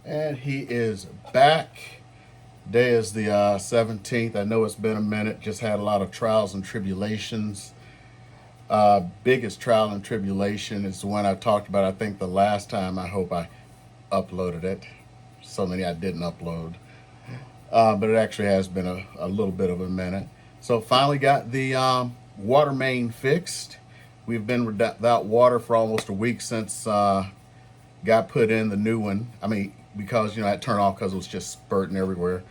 And he is back. Day is the 17th. I know it's been a minute. Just had a lot of trials and tribulations. Biggest trial and tribulation is the one I talked about, I think, the last time. I hope I uploaded it. So many I didn't upload. But it actually has been a little bit of a minute. So finally got the water main fixed. We've been without water for almost a week since got put in the new one. I mean, because I had to turn off because it was just spurting everywhere.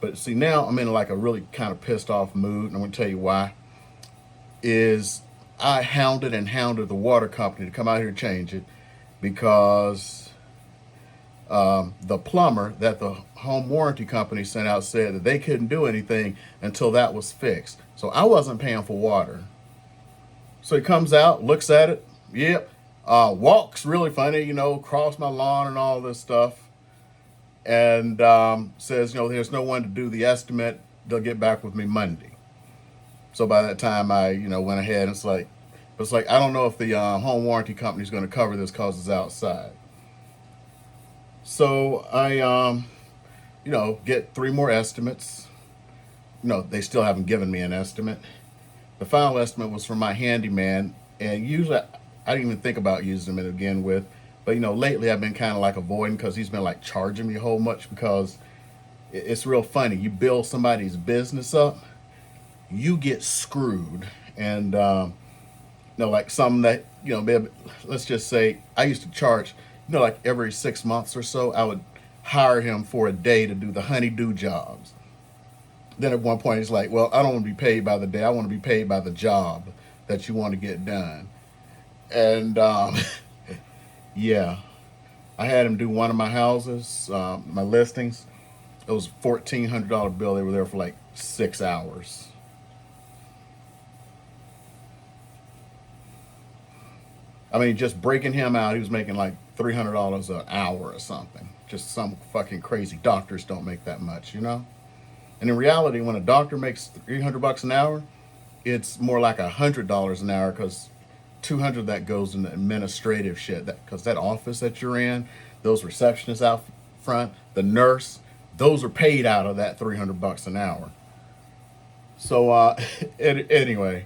But see, now I'm in like a really kind of pissed off mood, and I'm going to tell you why. Is I hounded and hounded the water company to come out here and change it because the plumber that the home warranty company sent out said that they couldn't do anything until that was fixed. So I wasn't paying for water. So he comes out, looks at it, yep, walks really funny, across my lawn and all this stuff, and says, there's no one to do the estimate. They'll get back with me Monday. So by that time, I, went ahead and it's like I don't know if the home warranty company is going to cover this because it's outside. So I, get three more estimates. They still haven't given me an estimate. The final estimate was from my handyman, and usually I didn't even think about using him again with. But lately I've been kind of like avoiding because he's been like charging me a whole much because it's real funny. You build somebody's business up, you get screwed, and like some that let's just say I used to charge, like every 6 months or so, I would hire him for a day to do the honeydew jobs. Then at one point he's like, well, I don't want to be paid by the day. I want to be paid by the job that you want to get done. And yeah, I had him do one of my houses, my listings. It was a $1,400 bill. They were there for like 6 hours. I mean, just breaking him out, he was making like $300 an hour or something. Just some fucking crazy. Doctors don't make that much. And in reality, when a doctor makes $300 an hour, it's more like $100 an hour because 200 that goes in the administrative shit. Because that office that you're in, those receptionists out front, the nurse, those are paid out of that $300 an hour. So anyway,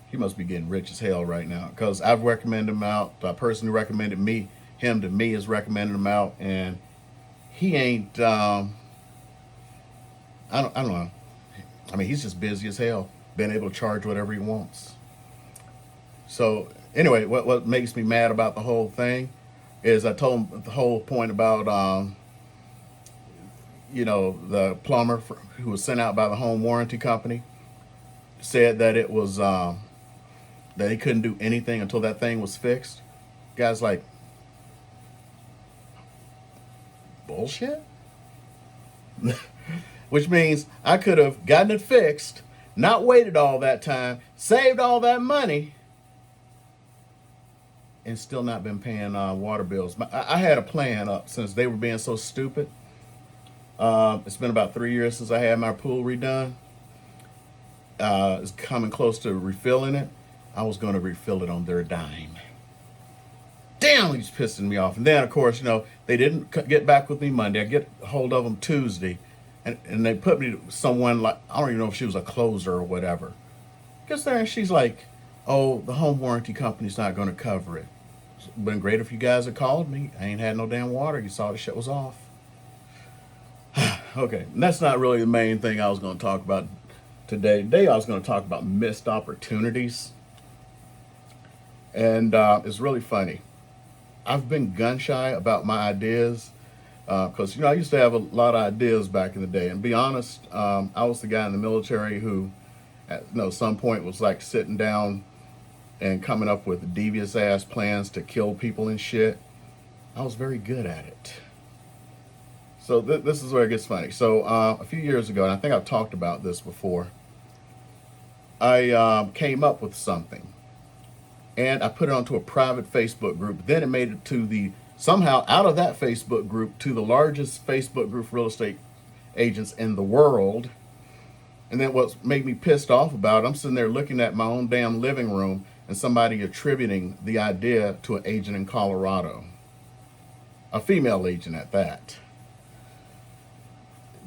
he must be getting rich as hell right now because I've recommended him out. The person who recommended him to me has recommended him out, and he ain't. I don't know. I mean, he's just busy as hell, being able to charge whatever he wants. So anyway, what makes me mad about the whole thing is I told him the whole point about the plumber who was sent out by the home warranty company said that it was that he couldn't do anything until that thing was fixed. Guy's like, bullshit. Which means I could have gotten it fixed, not waited all that time, saved all that money, and still not been paying water bills. I had a plan up since they were being so stupid. It's been about 3 years since I had my pool redone. It's coming close to refilling it. I was going to refill it on their dime. Damn, he's pissing me off. And then, of course, they didn't get back with me Monday. I get a hold of them Tuesday. And they put me to someone like, I don't even know if she was a closer or whatever. Gets there and she's like, oh, the home warranty company's not going to cover it. It's been great if you guys had called me. I ain't had no damn water. You saw the shit was off. Okay, and that's not really the main thing I was going to talk about today. Today I was going to talk about missed opportunities. And it's really funny. I've been gun shy about my ideas because I used to have a lot of ideas back in the day. And be honest, I was the guy in the military who, at some point, was like sitting down and coming up with devious ass plans to kill people and shit. I was very good at it. So this is where it gets funny. So a few years ago, and I think I've talked about this before, I came up with something, and I put it onto a private Facebook group. Then it made it to somehow out of that Facebook group to the largest Facebook group for real estate agents in the world. And then what made me pissed off about it, I'm sitting there looking at my own damn living room and somebody attributing the idea to an agent in Colorado. a female agent at that.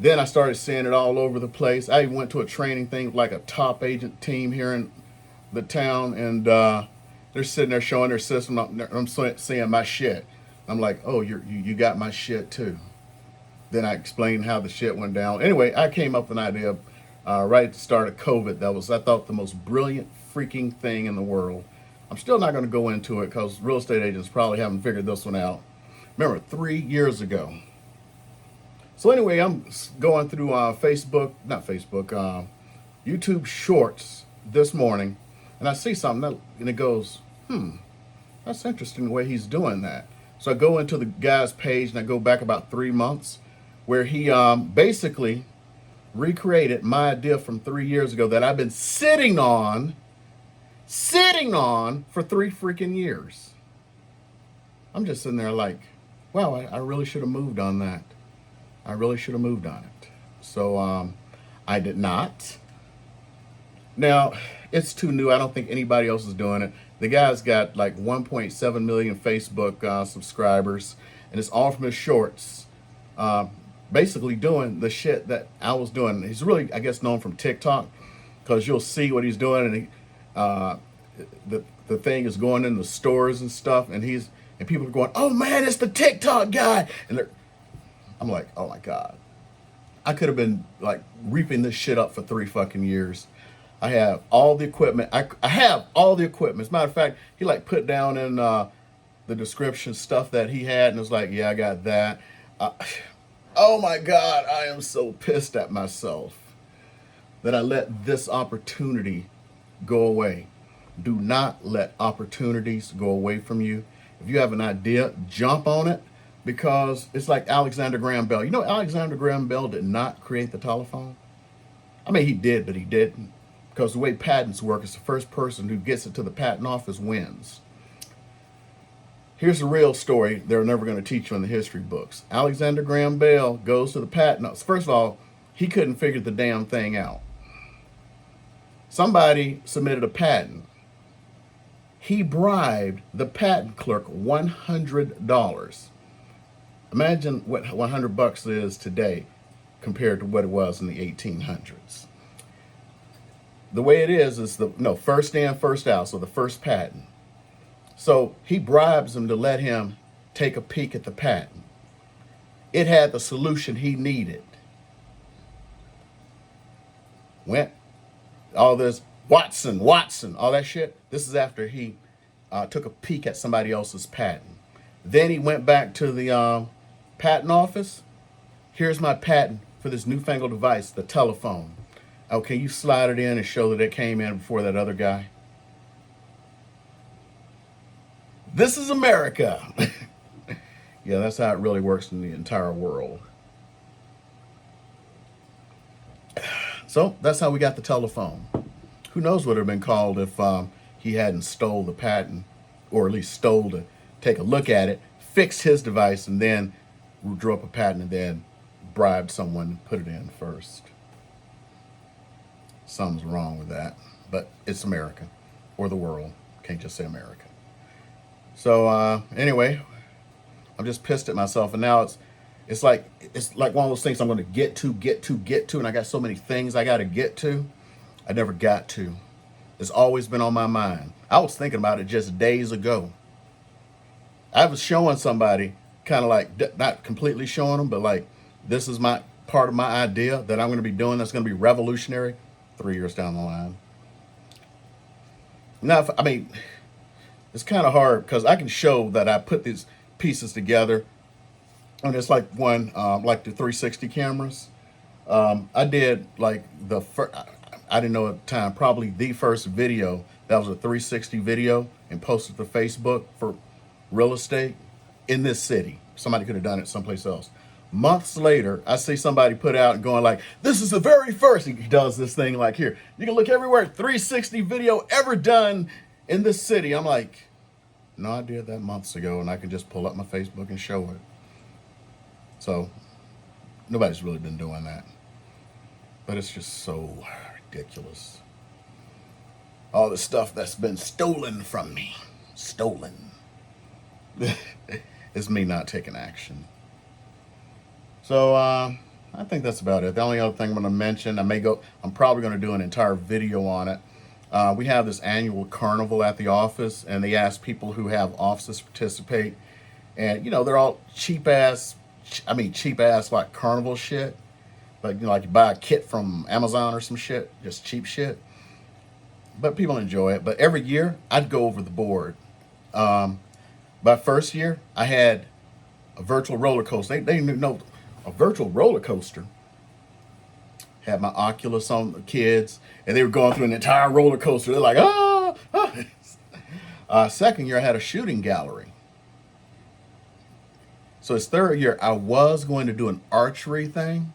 Then I started seeing it all over the place. I went to a training thing, like a top agent team here in the town, and they're sitting there showing their system. I'm seeing my shit. I'm like, oh, you got my shit too. Then I explained how the shit went down. Anyway, I came up with an idea right at the start of COVID that was, I thought, the most brilliant freaking thing in the world. I'm still not going to go into it because real estate agents probably haven't figured this one out. Remember, 3 years ago. So anyway, I'm going through YouTube Shorts this morning, and I see something and it goes, that's interesting the way he's doing that. So I go into the guy's page and I go back about 3 months, where he basically recreated my idea from 3 years ago that I've been sitting on for 3 freaking years. I'm just sitting there like, wow, I really should have moved on that. I really should have moved on it. So I did not. Now, it's too new. I don't think anybody else is doing it. The guy's got like 1.7 million Facebook subscribers, and it's all from his shorts. Basically doing the shit that I was doing. He's really, I guess, known from TikTok, because you'll see what he's doing, and the thing is going in the stores and stuff, and people are going, oh man, it's the TikTok guy, and I'm like, oh my God, I could have been like reaping this shit up for 3 fucking years. I have all the equipment. I have all the equipment. As a matter of fact, he like put down in the description stuff that he had, and was like, yeah, I got that. Oh my God, I am so pissed at myself that I let this opportunity go away. Do not let opportunities go away from you. If you have an idea, jump on it, because it's like Alexander Graham Bell. You know, Alexander Graham Bell did not create the telephone. I mean, he did, but he didn't. Because the way patents work, it's the first person who gets it to the patent office wins. Here's the real story they're never going to teach you in the history books. Alexander Graham Bell goes to the patent office. First of all, he couldn't figure the damn thing out. Somebody submitted a patent. He bribed the patent clerk $100. Imagine what $100 is today compared to what it was in the 1800s. The way it is first in, first out, so the first patent. So he bribes him to let him take a peek at the patent. It had the solution he needed. Went all this Watson, all that shit. This is after he took a peek at somebody else's patent. Then he went back to the patent office. Here's my patent for this newfangled device, the telephone. Okay, you slide it in and show that it came in before that other guy. This is America. Yeah, that's how it really works in the entire world. So that's how we got the telephone. Who knows what it would have been called if he hadn't stole the patent, or at least stole to take a look at it, fixed his device, and then drew up a patent, and then bribed someone to put it in first. Something's wrong with that, but it's America, or the world. Can't just say America. So anyway, I'm just pissed at myself, and now it's like one of those things I'm going to get to, and I got so many things I got to get to. I never got to. It's always been on my mind. I was thinking about it just days ago. I was showing somebody, kind of like, not completely showing them, but like, this is my part of my idea that I'm going to be doing that's going to be revolutionary 3 years down the line. Now, it's kind of hard because I can show that I put these pieces together. And it's like like the 360 cameras. I did like I didn't know at the time, probably the first video that was a 360 video, and posted to Facebook for real estate in this city. Somebody could have done it someplace else. Months later, I see somebody put out and going like, this is the very first. He does this thing like here. You can look everywhere, 360 video ever done in this city. I'm like, no, I did that months ago, and I can just pull up my Facebook and show it. So nobody's really been doing that. But it's just so ridiculous. All the stuff that's been stolen from me. Stolen. It's me not taking action. So I think that's about it. The only other thing I'm going to mention, I'm probably going to do an entire video on it. We have this annual carnival at the office, and they ask people who have offices to participate. And, you know, they're all cheap ass like carnival shit. Like, you know, like you buy a kit from Amazon or some shit, just cheap shit. But people enjoy it. But every year, I'd go over the board. My first year, I had a virtual roller coaster. They didn't know a virtual roller coaster. Had my Oculus on the kids, and they were going through an entire roller coaster. They're like, ah! Second year, I had a shooting gallery. So his third year, I was going to do an archery thing,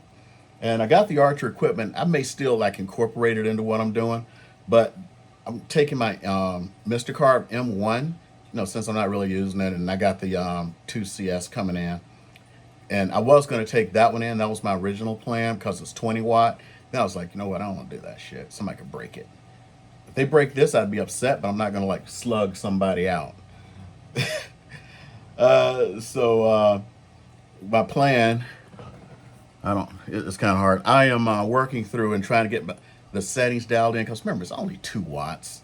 and I got the archery equipment. I may still like incorporate it into what I'm doing, but I'm taking my Mr. Carve M1, you know, since I'm not really using it, and I got the 2CS coming in. And I was going to take that one in. That was my original plan because it's 20 watt. Then I was like, you know what? I don't want to do that shit. Somebody could break it. If they break this, I'd be upset, but I'm not going to like slug somebody out. So my plan, it's kind of hard. I am working through and trying to get the settings dialed in because remember, it's only 2 watts.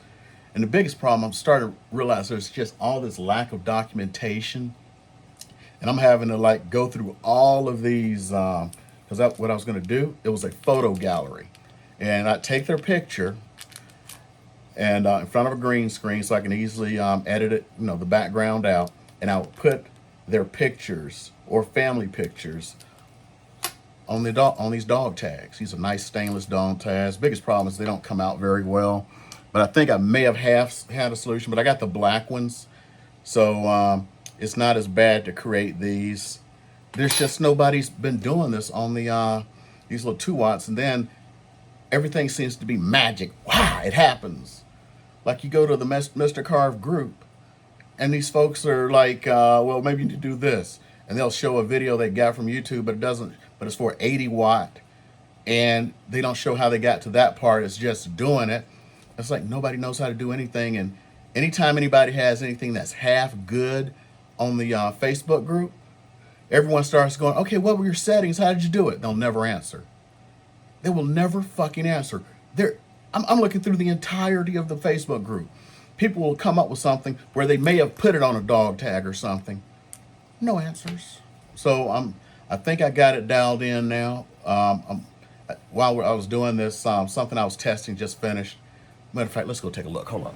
And the biggest problem, I'm starting to realize there's just all this lack of documentation. And I'm having to like go through all of these, because what I was going to do, it was a photo gallery. And I take their picture and in front of a green screen so I can easily edit it, you know, the background out. And I would put their pictures or family pictures on these dog tags. These are nice stainless dog tags. Biggest problem is they don't come out very well. But I think I may have had a solution, but I got the black ones. So it's not as bad to create these. There's just nobody's been doing this on the these little 2 watts, and then everything seems to be magic. Wow, it happens. Like you go to the Mr. Carve group, and these folks are like, well, maybe you need to do this, and they'll show a video they got from YouTube, but it doesn't. But it's for 80 watt, and they don't show how they got to that part. It's just doing it. It's like nobody knows how to do anything, and anytime anybody has anything that's half good on the Facebook group, everyone starts going, okay, what were your settings? How did you do it? They'll never answer. They will never fucking answer. I'm looking through the entirety of the Facebook group. People will come up with something where they may have put it on a dog tag or something. No answers. So I think I got it dialed in now. While I was doing this, something I was testing just finished. Matter of fact, let's go take a look. Hold on.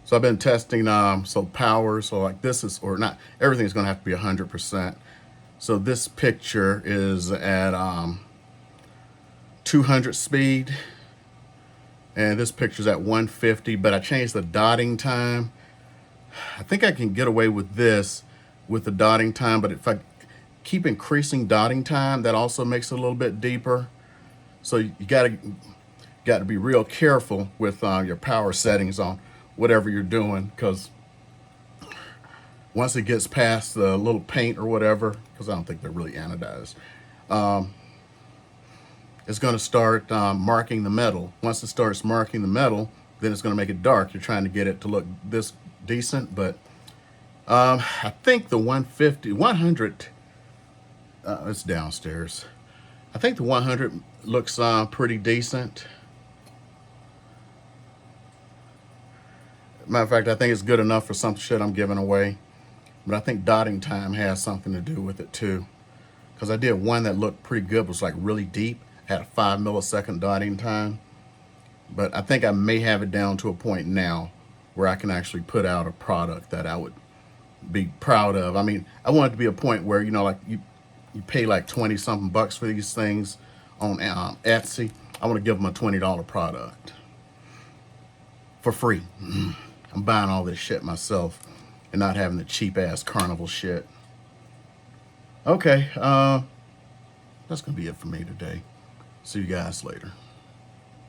So I've been testing power. So like this is, or not, everything's going to have to be 100%. So this picture is at 200 speed, and this picture's at 150. But I changed the dotting time. I think I can get away with this with the dotting time, but if I keep increasing dotting time, that also makes it a little bit deeper. So you got to be real careful with your power settings on whatever you're doing, because once it gets past the little paint or whatever, because I don't think they're really anodized, it's going to start marking the metal. Once it starts marking the metal, then it's going to make it dark. You're trying to get it to look this decent, but I think the 100, it's downstairs. I think the 100 looks pretty decent. Matter of fact, I think it's good enough for some shit I'm giving away. But I think dotting time has something to do with it too. Because I did one that looked pretty good, was like really deep, had a 5 millisecond dotting time. But I think I may have it down to a point now where I can actually put out a product that I would be proud of. I mean, I want it to be a point where, you know, like you pay like 20 something bucks for these things on Etsy. I want to give them a $20 product for free. I'm buying all this shit myself and not having the cheap ass carnival shit. Okay, that's gonna be it for me today. See you guys later.